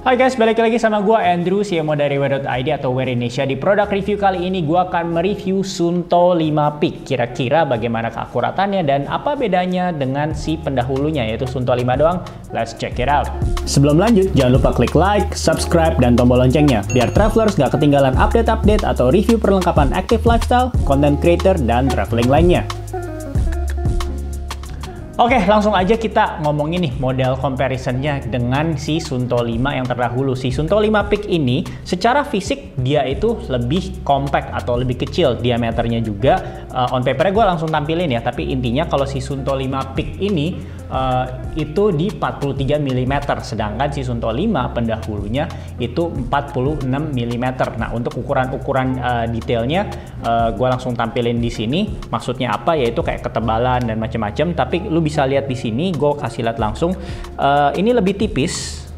Hai guys, balik lagi sama gue Andrew, CMO dari Wear.id atau Wear Indonesia. Di produk review kali ini gue akan mereview Suunto 5 Peak. Kira-kira bagaimana keakuratannya dan apa bedanya dengan si pendahulunya yaitu Suunto 5 doang. Let's check it out. Sebelum lanjut, jangan lupa klik like, subscribe, dan tombol loncengnya biar travelers gak ketinggalan update-update atau review perlengkapan active lifestyle, content creator, dan traveling lainnya. Oke, langsung aja kita ngomongin nih model comparisonnya dengan si Suunto 5 yang terdahulu. Si Suunto 5 Peak ini secara fisik dia itu lebih compact atau lebih kecil diameternya juga. On papernya gue langsung tampilin ya, tapi intinya kalau si Suunto 5 Peak ini itu di 43 mm, sedangkan si Suunto 5 pendahulunya itu 46 mm. Nah, untuk ukuran-ukuran detailnya gue langsung tampilin di sini. Maksudnya apa? Yaitu kayak ketebalan dan macam-macam. Tapi lu bisa lihat di sini, gue kasih lihat langsung. Ini lebih tipis.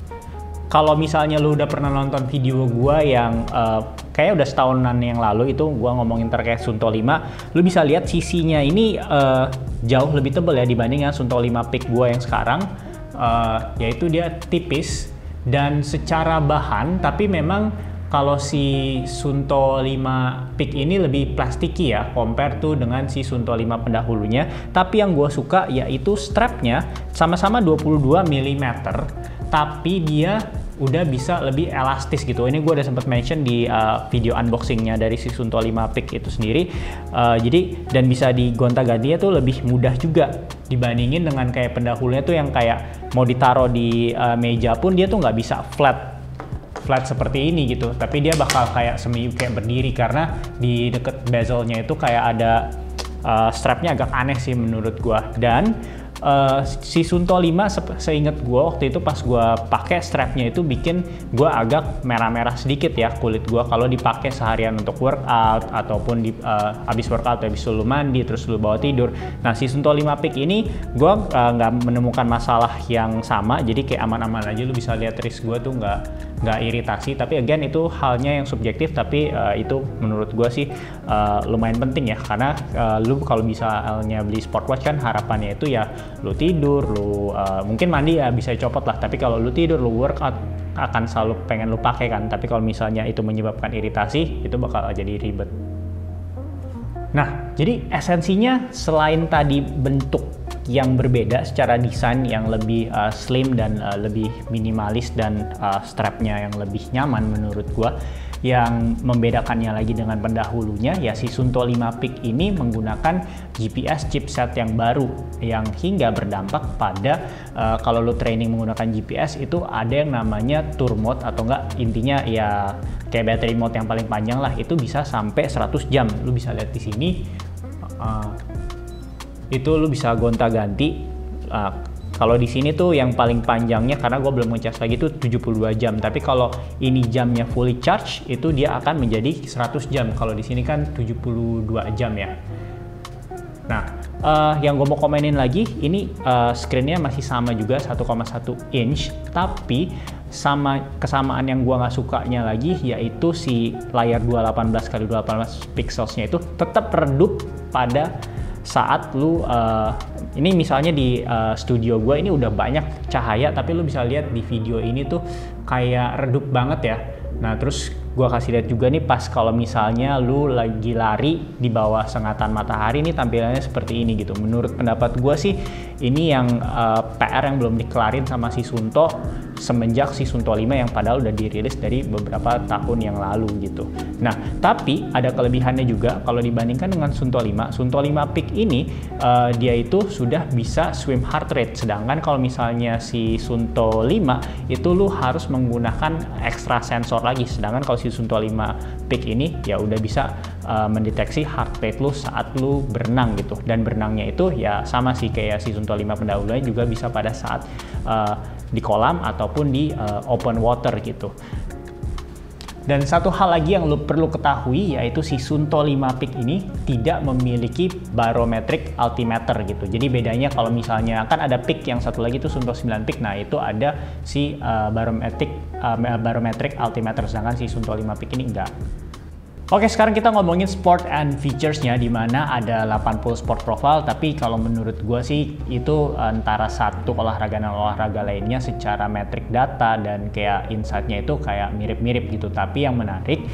Kalau misalnya lu udah pernah nonton video gue yang kayaknya udah setahunan yang lalu itu gue ngomongin terkait Suunto 5, lu bisa lihat sisinya ini jauh lebih tebal ya dibanding Suunto 5 Peak gue yang sekarang, yaitu dia tipis dan secara bahan, tapi memang kalau si Suunto 5 Peak ini lebih plastiki ya compare tuh dengan si Suunto 5 pendahulunya. Tapi yang gue suka yaitu strapnya sama-sama 22 mm, tapi dia udah bisa lebih elastis gitu. Ini gue udah sempat mention di video unboxingnya dari si Suunto 5 Peak itu sendiri. Jadi dan bisa digonta-gantinya tuh lebih mudah juga dibandingin dengan kayak pendahulunya tuh yang kayak mau ditaruh di meja pun dia tuh nggak bisa flat seperti ini gitu. Tapi dia bakal kayak kayak berdiri karena di deket bezelnya itu kayak ada strapnya agak aneh sih menurut gue. Dan si Suunto 5 seingat gue waktu itu pas gue pakai strapnya itu bikin gue agak merah-merah sedikit ya kulit gue kalau dipakai seharian untuk workout ataupun habis workout habis lu mandi terus lu bawa tidur. Nah, si Suunto 5 Peak ini gue nggak menemukan masalah yang sama, jadi kayak aman-aman aja. Lu bisa lihat wrist gue tuh nggak iritasi, tapi again itu halnya yang subjektif, tapi itu menurut gue sih lumayan penting ya, karena lu kalau misalnya beli smartwatch kan harapannya itu ya lu tidur, lu mungkin mandi ya bisa copot lah, tapi kalau lu tidur, lu workout akan selalu pengen lu pakai kan. Tapi kalau misalnya itu menyebabkan iritasi, itu bakal jadi ribet. Nah, jadi esensinya selain tadi bentuk yang berbeda secara desain yang lebih slim dan lebih minimalis dan strapnya yang lebih nyaman menurut gua, yang membedakannya lagi dengan pendahulunya ya si Suunto 5 Peak ini menggunakan GPS chipset yang baru yang hingga berdampak pada kalau lu training menggunakan GPS itu ada yang namanya tour mode atau enggak, intinya ya kayak battery mode yang paling panjang lah, itu bisa sampai 100 jam. Lu bisa lihat di sini itu lu bisa gonta-ganti. Kalau di sini tuh yang paling panjangnya, karena gue belum ngecas lagi, tuh 72 jam. Tapi kalau ini jamnya fully charge itu dia akan menjadi 100 jam. Kalau di sini kan 72 jam ya. Nah, yang gue mau komenin lagi, ini screen-nya masih sama juga 1,1 inch, tapi kesamaan yang gue nggak sukanya lagi yaitu si layar 218x218 pixelsnya itu tetap redup pada saat lu ini misalnya di studio gue ini udah banyak cahaya, tapi lu bisa lihat di video ini tuh kayak redup banget ya. Nah, terus gue kasih lihat juga nih pas kalau misalnya lu lagi lari di bawah sengatan matahari, ini tampilannya seperti ini gitu. Menurut pendapat gue sih ini yang PR yang belum dikelarin sama si Suunto semenjak si Suunto 5 yang padahal udah dirilis dari beberapa tahun yang lalu gitu. Nah, tapi ada kelebihannya juga kalau dibandingkan dengan Suunto 5. Suunto 5 Peak ini dia itu sudah bisa swim heart rate, sedangkan kalau misalnya si Suunto 5 itu lu harus menggunakan extra sensor lagi. Sedangkan kalau si Suunto 5 Peak ini ya udah bisa mendeteksi heart rate lu saat lu berenang gitu. Dan berenangnya itu ya sama sih kayak si Suunto 5 pendahulunya, juga bisa pada saat di kolam ataupun di open water gitu. Dan satu hal lagi yang lu perlu ketahui yaitu si Suunto 5 Peak ini tidak memiliki barometric altimeter gitu. Jadi bedanya kalau misalnya kan ada Peak yang satu lagi itu Suunto 9 Peak, nah itu ada si barometric altimeter, sedangkan si Suunto 5 Peak ini enggak. Oke, sekarang kita ngomongin sport and features-nya, di mana ada 80 sport profile, tapi kalau menurut gue sih itu antara satu olahraga dan olahraga lainnya secara metrik data dan kayak insight-nya itu kayak mirip-mirip gitu. Tapi yang menarik,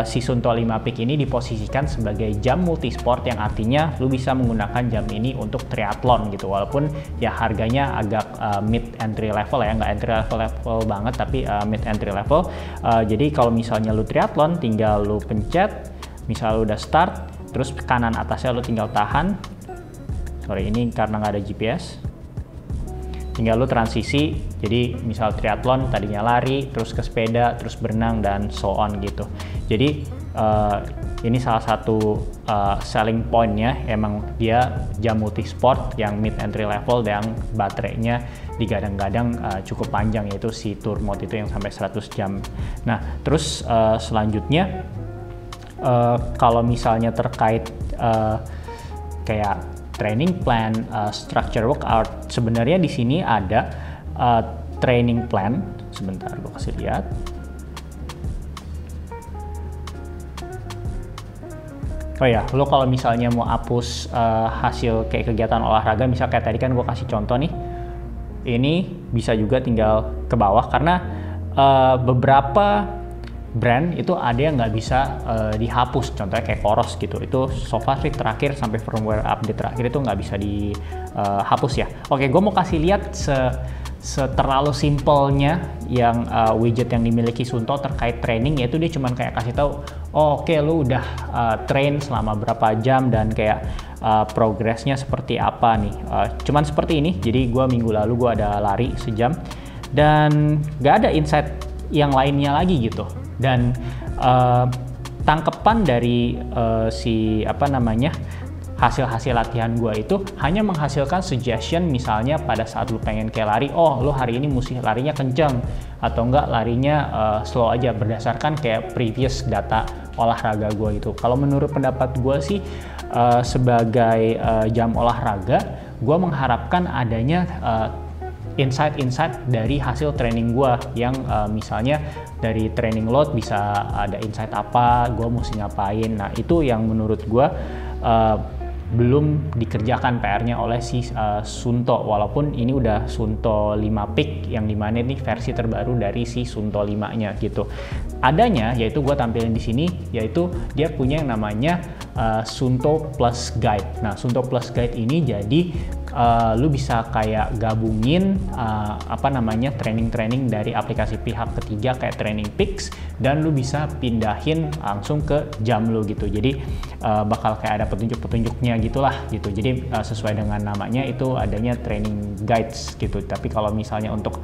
si Suunto 5 Peak ini diposisikan sebagai jam multisport, yang artinya lu bisa menggunakan jam ini untuk triathlon gitu, walaupun ya harganya agak mid entry level ya, nggak entry level banget, tapi mid entry level. Jadi kalau misalnya lu triathlon, tinggal lu pencet, misal udah start, terus kanan atasnya lo tinggal tahan. Sorry, ini karena nggak ada GPS. Tinggal lo transisi, jadi misal triathlon tadinya lari, terus ke sepeda, terus berenang, dan so on gitu. Jadi ini salah satu selling point-nya, emang dia jam multisport yang mid entry level dan baterainya digadang-gadang cukup panjang, yaitu si tour mode itu yang sampai 100 jam. Nah, terus selanjutnya kalau misalnya terkait kayak training plan, structure workout, sebenarnya di sini ada training plan. Sebentar, gue kasih lihat. Oh ya, lo kalau misalnya mau hapus hasil kayak kegiatan olahraga, misal kayak tadi kan gue kasih contoh nih, ini bisa juga tinggal ke bawah, karena beberapa brand itu ada yang nggak bisa dihapus, contohnya kayak Coros gitu, itu so far sih terakhir sampai firmware update terakhir itu nggak bisa dihapus ya. Oke, gue mau kasih lihat terlalu simpelnya yang widget yang dimiliki Suunto terkait training, yaitu dia cuman kayak kasih tahu, oh oke, lu udah train selama berapa jam dan kayak progresnya seperti apa nih. Cuman seperti ini, jadi gue minggu lalu gue ada lari sejam dan nggak ada insight yang lainnya lagi gitu. Dan tangkepan dari hasil-hasil latihan gue itu hanya menghasilkan suggestion, misalnya pada saat lu pengen kayak lari, oh lu hari ini mesti larinya kencang atau enggak larinya slow aja, berdasarkan kayak previous data olahraga gue itu. Kalau menurut pendapat gue sih sebagai jam olahraga, gue mengharapkan adanya insight-insight dari hasil training gue, yang misalnya dari training load bisa ada insight apa, gue mesti ngapain. Nah, itu yang menurut gue belum dikerjakan PR-nya oleh si Suunto, walaupun ini udah Suunto 5 Peak yang dimana ini versi terbaru dari si Suunto 5-nya gitu. Adanya, yaitu gue tampilin di sini, yaitu dia punya yang namanya Suunto Plus Guide. Nah, Suunto Plus Guide ini jadi lu bisa kayak gabungin training-training dari aplikasi pihak ketiga kayak Training Peaks, dan lu bisa pindahin langsung ke jam lu gitu. Jadi bakal kayak ada petunjuk-petunjuknya gitulah gitu. Jadi sesuai dengan namanya itu adanya training guides gitu. Tapi kalau misalnya untuk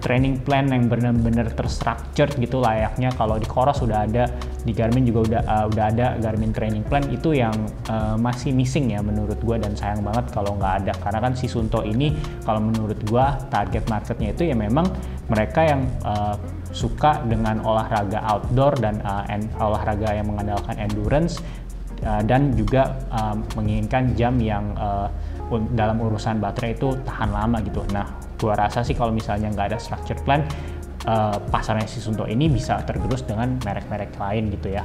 training plan yang benar-benar terstructured gitu layaknya kalau di Coros udah ada, di Garmin juga udah ada Garmin training plan, itu yang masih missing ya menurut gue, dan sayang banget kalau nggak ada, karena kan si Suunto ini kalau menurut gue target marketnya itu ya memang mereka yang suka dengan olahraga outdoor dan olahraga yang mengandalkan endurance, dan juga menginginkan jam yang dalam urusan baterai itu tahan lama gitu. Nah, gua rasa sih kalau misalnya nggak ada structure plan, pasarnya si Suunto ini bisa tergerus dengan merek-merek lain gitu ya.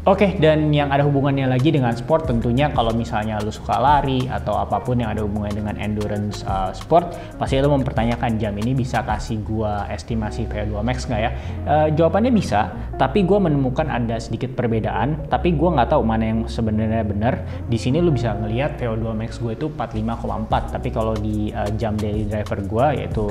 Oke, dan yang ada hubungannya lagi dengan sport tentunya, kalau misalnya lu suka lari atau apapun yang ada hubungannya dengan endurance sport, pasti lu mempertanyakan jam ini bisa kasih gua estimasi VO2 max nggak ya? Jawabannya bisa, tapi gua menemukan ada sedikit perbedaan, tapi gua nggak tahu mana yang sebenarnya benar. Di sini lu bisa ngelihat VO2 max gue itu 45,4, tapi kalau di jam daily driver gua, yaitu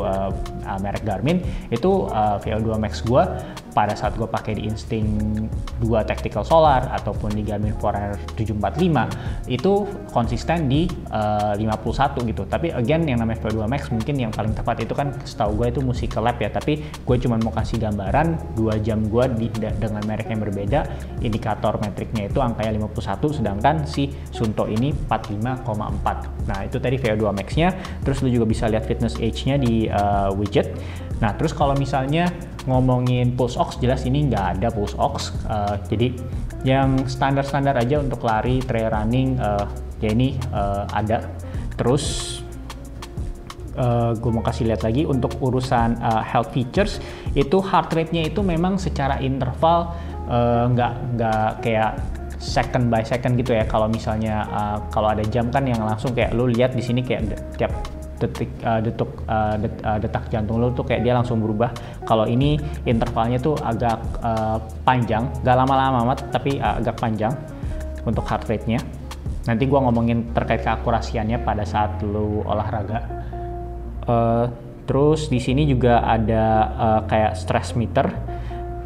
merek Garmin, itu VO2 max gua pada saat gue pakai di Instinct 2 Tactical Solar ataupun di Garmin Forerunner 745 itu konsisten di 51 gitu. Tapi again, yang namanya VO2 max mungkin yang paling tepat itu kan setahu gue itu mesti ke lab ya, tapi gue cuma mau kasih gambaran 2 jam gue dengan merek yang berbeda, indikator metriknya itu angkanya 51, sedangkan si Suunto ini 45,4. Nah, itu tadi VO2 max-nya. Terus lu juga bisa lihat fitness age-nya di widget. Nah, terus kalau misalnya ngomongin pulse ox, jelas ini nggak ada pulse ox. Jadi yang standar-standar aja untuk lari, trail running, ya ini ada. Terus gue mau kasih lihat lagi untuk urusan health features, itu heart rate-nya itu memang secara interval nggak kayak second by second gitu ya. Kalau misalnya kalau ada jam kan yang langsung kayak lu lihat di sini kayak tiap detak jantung lu tuh kayak dia langsung berubah. Kalau ini intervalnya tuh agak panjang, gak lama-lama amat tapi agak panjang untuk heart rate-nya. Nanti gua ngomongin terkait keakurasiannya pada saat lu olahraga. Terus di sini juga ada kayak stress meter.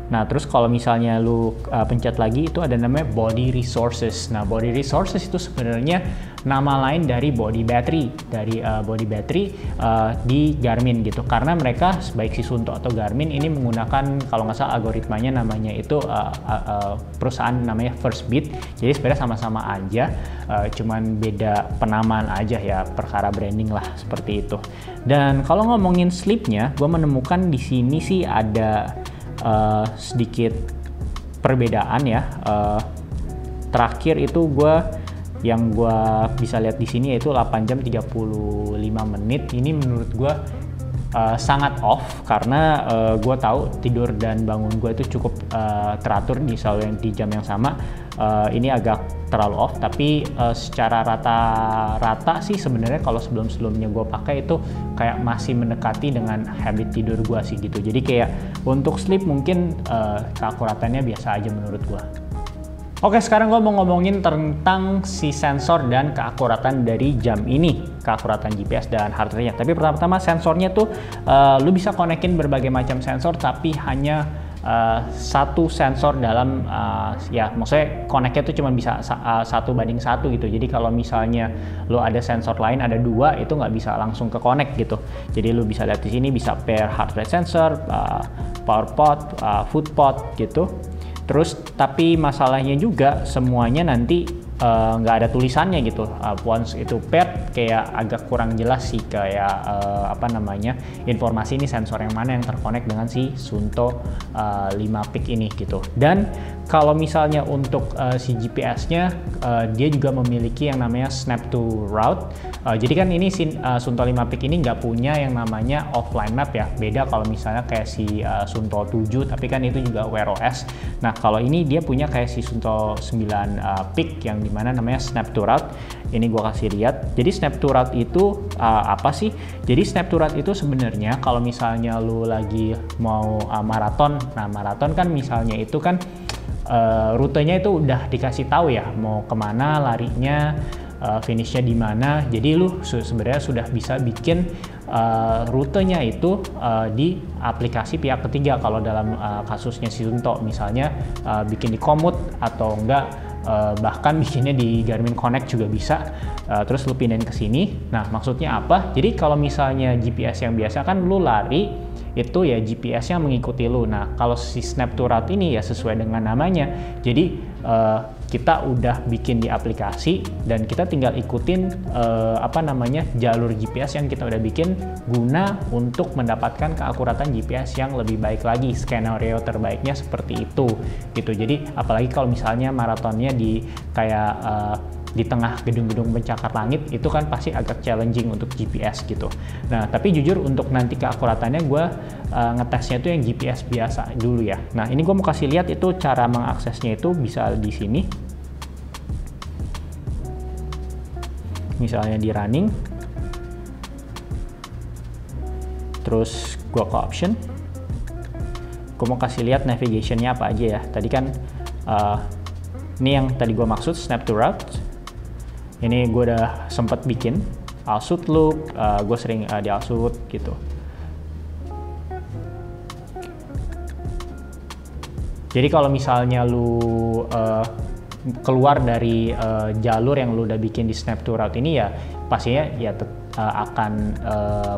Nah, terus kalau misalnya lu pencet lagi itu ada namanya body resources. Nah, body resources itu sebenarnya nama lain dari body battery, di Garmin gitu. Karena mereka baik si Suunto atau Garmin ini menggunakan kalau nggak salah algoritmanya namanya itu perusahaan namanya First Beat. Jadi sebenarnya sama-sama aja, cuman beda penamaan aja ya, perkara branding lah seperti itu. Dan kalau ngomongin sleep-nya, gue menemukan di sini sih ada sedikit perbedaan ya. Terakhir itu yang gue bisa lihat di sini yaitu 8 jam 35 menit. Ini menurut gue sangat off karena gue tahu tidur dan bangun gue itu cukup teratur selalu di jam yang sama. Ini agak terlalu off, tapi secara rata-rata sih sebenarnya kalau sebelumnya gue pakai itu kayak masih mendekati dengan habit tidur gue sih gitu. Jadi kayak untuk sleep mungkin keakuratannya biasa aja menurut gue. Oke, sekarang gue mau ngomongin tentang si sensor dan keakuratan dari jam ini, keakuratan GPS dan heart rate-nya. Tapi pertama-tama sensornya tuh lu bisa konekin berbagai macam sensor, tapi hanya satu sensor dalam ya maksudnya connect-nya tuh cuma bisa 1:1 gitu. Jadi kalau misalnya lu ada sensor lain ada 2 itu nggak bisa langsung ke connect gitu. Jadi lu bisa lihat di sini bisa pair heart rate sensor, power pod, foot pod gitu. Terus tapi masalahnya juga semuanya nanti nggak ada tulisannya gitu. Once itu paired kayak agak kurang jelas sih kayak informasi ini sensor yang mana yang terkonek dengan si Suunto 5 Peak ini gitu. Dan kalau misalnya untuk si GPS-nya dia juga memiliki yang namanya Snap to Route. Jadi kan ini si Suunto 5 Peak ini nggak punya yang namanya offline map ya. Beda kalau misalnya kayak si Suunto 7 tapi kan itu juga Wear OS. Nah kalau ini dia punya kayak si Suunto 9 Peak yang dimana namanya Snap to Route. Ini gua kasih lihat. Jadi Snap to Route itu apa sih? Jadi Snap to Route itu sebenarnya kalau misalnya lu lagi mau maraton. Nah maraton kan misalnya itu kan rutenya itu udah dikasih tahu ya mau kemana larinya, finishnya di mana. Jadi lu sebenarnya sudah bisa bikin rutenya itu di aplikasi pihak ketiga. Kalau dalam kasusnya si Suunto misalnya bikin di Komoot atau enggak bahkan bikinnya di Garmin Connect juga bisa. Terus lu pindahin ke sini. Nah maksudnya apa? Jadi kalau misalnya GPS yang biasa kan lu lari itu ya GPS-nya mengikuti lu. Nah kalau si Snap to Route ini ya sesuai dengan namanya. Jadi kita udah bikin di aplikasi dan kita tinggal ikutin jalur GPS yang kita udah bikin guna untuk mendapatkan keakuratan GPS yang lebih baik lagi. Skenario terbaiknya seperti itu gitu. Jadi apalagi kalau misalnya maratonnya di kayak di tengah gedung-gedung pencakar langit itu kan pasti agak challenging untuk GPS gitu. Nah tapi jujur untuk nanti keakuratannya gue ngetesnya itu yang GPS biasa dulu ya. Nah ini gue mau kasih lihat itu cara mengaksesnya itu bisa di sini. Misalnya di running, terus gue ke option, gue mau kasih lihat navigationnya apa aja ya. Tadi kan ini yang tadi gue maksud Snap to Route. Ini gue udah sempet bikin Alsut Loop, gue sering di Alsut gitu. Jadi kalau misalnya lu keluar dari jalur yang lu udah bikin di Snap to Route ini ya pastinya ya akan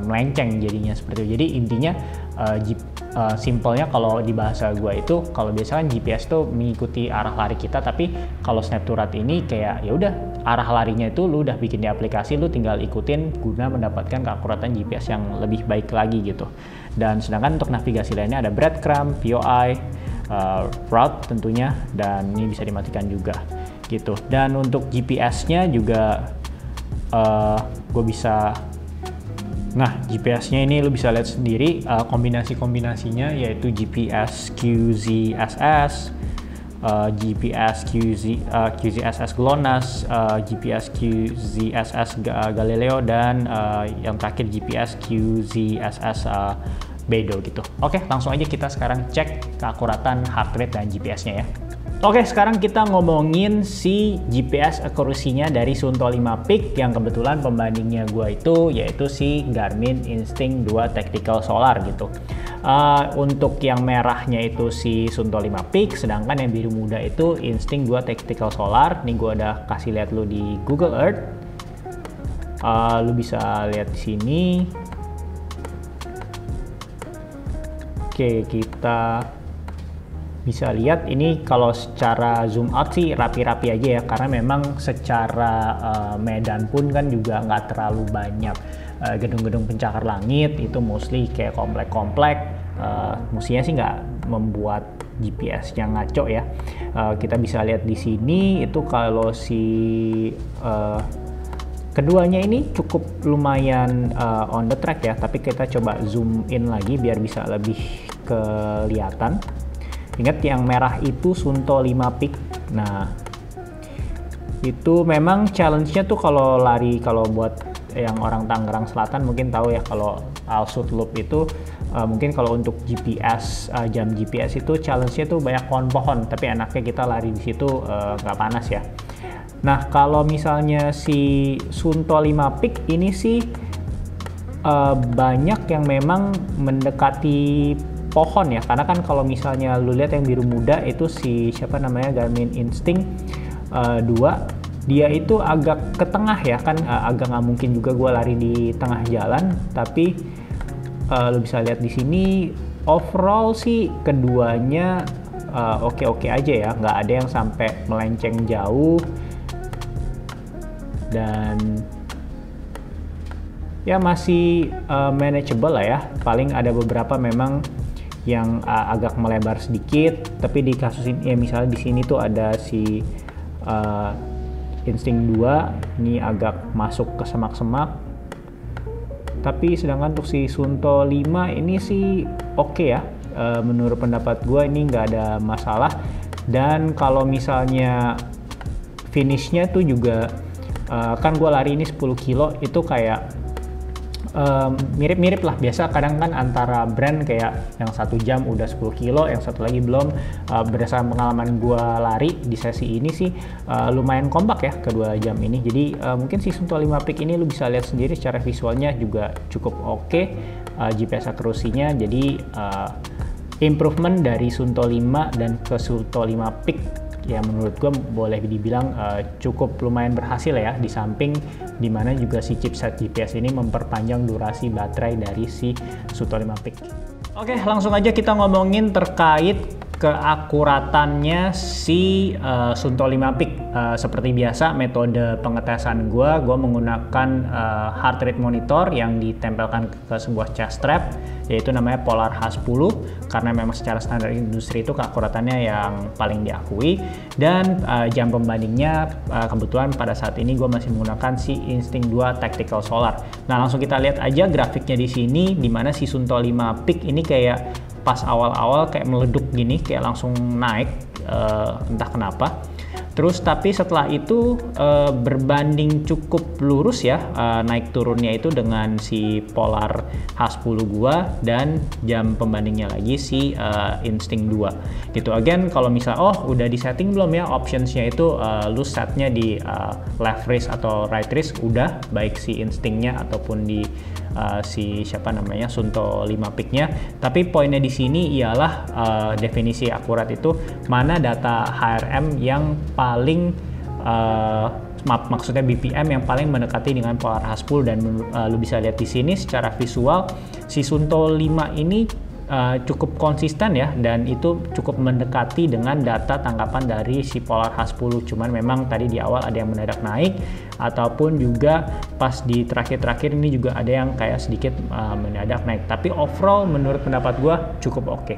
melenceng jadinya seperti itu. Jadi intinya simpelnya kalau di bahasa gue itu kalau biasa kan GPS tuh mengikuti arah lari kita, tapi kalau Snap to Route ini kayak ya udah arah larinya itu lu udah bikin di aplikasi, lu tinggal ikutin guna mendapatkan keakuratan GPS yang lebih baik lagi gitu. Dan sedangkan untuk navigasi lainnya ada breadcrumb, POI, route tentunya, dan ini bisa dimatikan juga gitu. Dan untuk GPS-nya juga gue bisa, nah GPS-nya ini lu bisa lihat sendiri kombinasi-kombinasinya yaitu GPS QZSS, GPS QZSS GLONASS, GPS QZSS Galileo, dan yang terakhir GPS QZSS Beidou gitu. Oke, langsung aja kita sekarang cek keakuratan heart rate dan GPS-nya ya. Oke, sekarang kita ngomongin si GPS accuracy-nya dari Suunto 5 Peak yang kebetulan pembandingnya gue itu yaitu si Garmin Instinct 2 Tactical Solar gitu. Untuk yang merahnya itu si Suunto 5 Peak, sedangkan yang biru muda itu Instinct 2 Tactical Solar. Nih gue udah kasih lihat lu di Google Earth. Lu bisa lihat di sini. Oke, kita bisa lihat ini kalau secara zoom out sih rapi-rapi aja ya, karena memang secara medan pun kan juga nggak terlalu banyak gedung-gedung pencakar langit, itu mostly kayak komplek-komplek. Mestinya sih nggak membuat GPS-nya ngaco ya. Kita bisa lihat di sini itu kalau si keduanya ini cukup lumayan on the track ya, tapi kita coba zoom in lagi biar bisa lebih kelihatan. Ingat yang merah itu Suunto 5 Peak. Nah, itu memang challenge-nya tuh kalau lari, kalau buat yang orang Tangerang Selatan mungkin tahu ya, kalau Al Sud Loop itu mungkin kalau untuk GPS, jam GPS itu challenge-nya tuh banyak pohon-pohon, tapi enaknya kita lari di situ nggak panas ya. Nah, kalau misalnya si Suunto 5 Peak ini sih banyak yang memang mendekati pohon ya, karena kan kalau misalnya lu lihat yang biru muda itu si siapa namanya Garmin Instinct 2, dia itu agak ke tengah ya kan, agak nggak mungkin juga gue lari di tengah jalan, tapi lu bisa lihat di sini overall sih keduanya oke-oke aja ya, nggak ada yang sampai melenceng jauh, dan ya masih manageable lah ya. Paling ada beberapa memang yang agak melebar sedikit, tapi di kasus ini ya misalnya di sini tuh ada si Instinct 2 ini agak masuk ke semak-semak, tapi sedangkan untuk si Suunto 5 ini sih oke ya, menurut pendapat gue ini nggak ada masalah. Dan kalau misalnya finishnya tuh juga kan gue lari ini 10 kilo itu kayak mirip-mirip lah. Biasa kadang kan antara brand kayak yang 1 jam udah 10 kilo, yang satu lagi belum. Berdasarkan pengalaman gue lari di sesi ini sih lumayan kompak ya kedua jam ini. Jadi mungkin si Suunto 5 Peak ini lu bisa lihat sendiri secara visualnya juga cukup oke. GPS accuracy-nya jadi improvement dari Suunto 5 dan ke Suunto 5 Peak ya menurut gue boleh dibilang cukup lumayan berhasil ya, di samping dimana juga si chipset GPS ini memperpanjang durasi baterai dari si Suunto 5 Peak. Oke, langsung aja kita ngomongin terkait keakuratannya si Suunto 5 Peak. Seperti biasa metode pengetesan gue menggunakan heart rate monitor yang ditempelkan ke sebuah chest strap, yaitu namanya Polar H10, karena memang secara standar industri itu keakuratannya yang paling diakui. Dan jam pembandingnya kebetulan pada saat ini gue masih menggunakan si Instinct 2 Tactical Solar. Nah, langsung kita lihat aja grafiknya di sini, dimana si Suunto 5 Peak ini kayak pas awal-awal kayak meleduk gini, kayak langsung naik, entah kenapa. Terus tapi setelah itu berbanding cukup lurus ya, naik turunnya itu dengan si Polar H10 gua dan jam pembandingnya lagi si Instinct 2 gitu. Again, kalau misal udah di setting belum ya optionsnya itu, lu setnya di left wrist atau right wrist udah, baik si Instinct-nya ataupun di si siapa namanya Suunto 5 Peak-nya. Tapi poinnya di sini ialah definisi akurat itu mana data HRM yang paling maksudnya BPM yang paling mendekati dengan Polar H10. Dan lu bisa lihat di sini secara visual si Suunto 5 ini cukup konsisten ya, dan itu cukup mendekati dengan data tangkapan dari si Polar H10. Cuman memang tadi di awal ada yang mendadak naik, ataupun juga pas di terakhir-terakhir ini juga ada yang kayak sedikit mendadak naik. Tapi overall menurut pendapat gue cukup oke.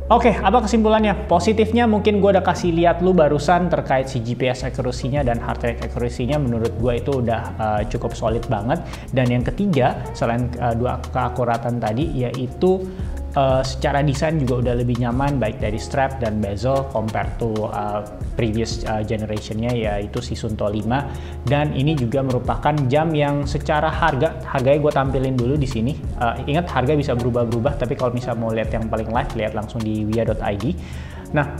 Oke, apa kesimpulannya? Positifnya mungkin gue udah kasih lihat lu barusan terkait si GPS accuracy-nya dan heart rate accuracy-nya, menurut gue itu udah cukup solid banget. Dan yang ketiga, selain dua keakuratan tadi, yaitu secara desain juga udah lebih nyaman, baik dari strap dan bezel compare to previous generationnya, yaitu si Suunto 5. Dan ini juga merupakan jam yang secara harganya gue tampilin dulu di sini. Ingat, harga bisa berubah-berubah, tapi kalau misalnya mau lihat yang paling live, lihat langsung di wia.id. Nah,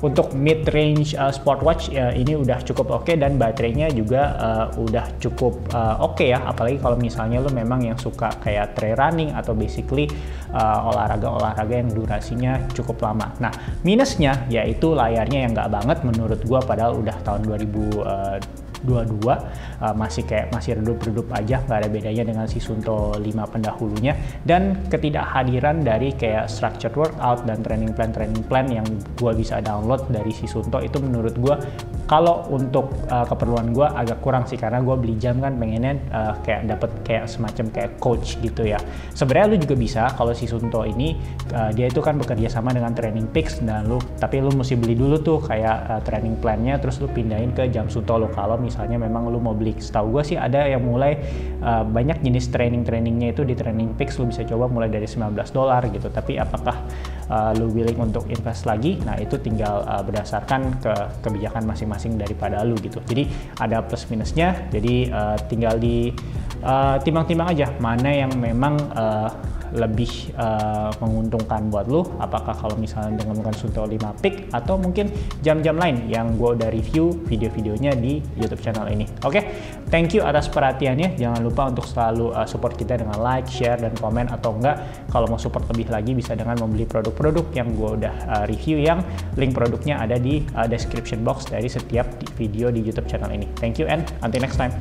untuk mid-range smartwatch ini udah cukup oke, dan baterainya juga udah cukup oke ya, apalagi kalau misalnya lo memang yang suka kayak trail running atau basically olahraga yang durasinya cukup lama. Nah, minusnya yaitu layarnya yang nggak banget menurut gua, padahal udah tahun 2022 masih redup-redup aja, nggak ada bedanya dengan si Suunto 5 pendahulunya. Dan ketidakhadiran dari kayak structured workout dan training plan yang gua bisa download dari si Suunto itu menurut gua kalau untuk keperluan gua agak kurang sih, karena gua beli jam kan pengennya kayak dapet kayak semacam kayak coach gitu ya. Sebenarnya lu juga bisa kalau si Suunto ini dia itu kan bekerja sama dengan Training Peaks, dan tapi lu mesti beli dulu tuh kayak training plan-nya, terus lu pindahin ke jam Suunto lu kalau misalnya memang lu mau beli. Setahu gue sih ada yang mulai banyak jenis trainingnya itu di Training Peaks, lu bisa coba mulai dari $19 gitu. Tapi apakah lu willing untuk invest lagi? Nah, itu tinggal berdasarkan kebijakan masing-masing daripada lu gitu. Jadi ada plus minusnya, jadi tinggal di timbang-timbang aja mana yang memang lebih menguntungkan buat lu. Apakah kalau misalnya dengan Suunto 5 Peak atau mungkin jam-jam lain yang gue udah review video-videonya di YouTube channel ini. Oke, thank you atas perhatiannya. Jangan lupa untuk selalu support kita dengan like, share, dan komen, atau enggak kalau mau support lebih lagi bisa dengan membeli produk-produk yang gue udah review, yang link produknya ada di description box dari setiap video di YouTube channel ini. Thank you and until next time.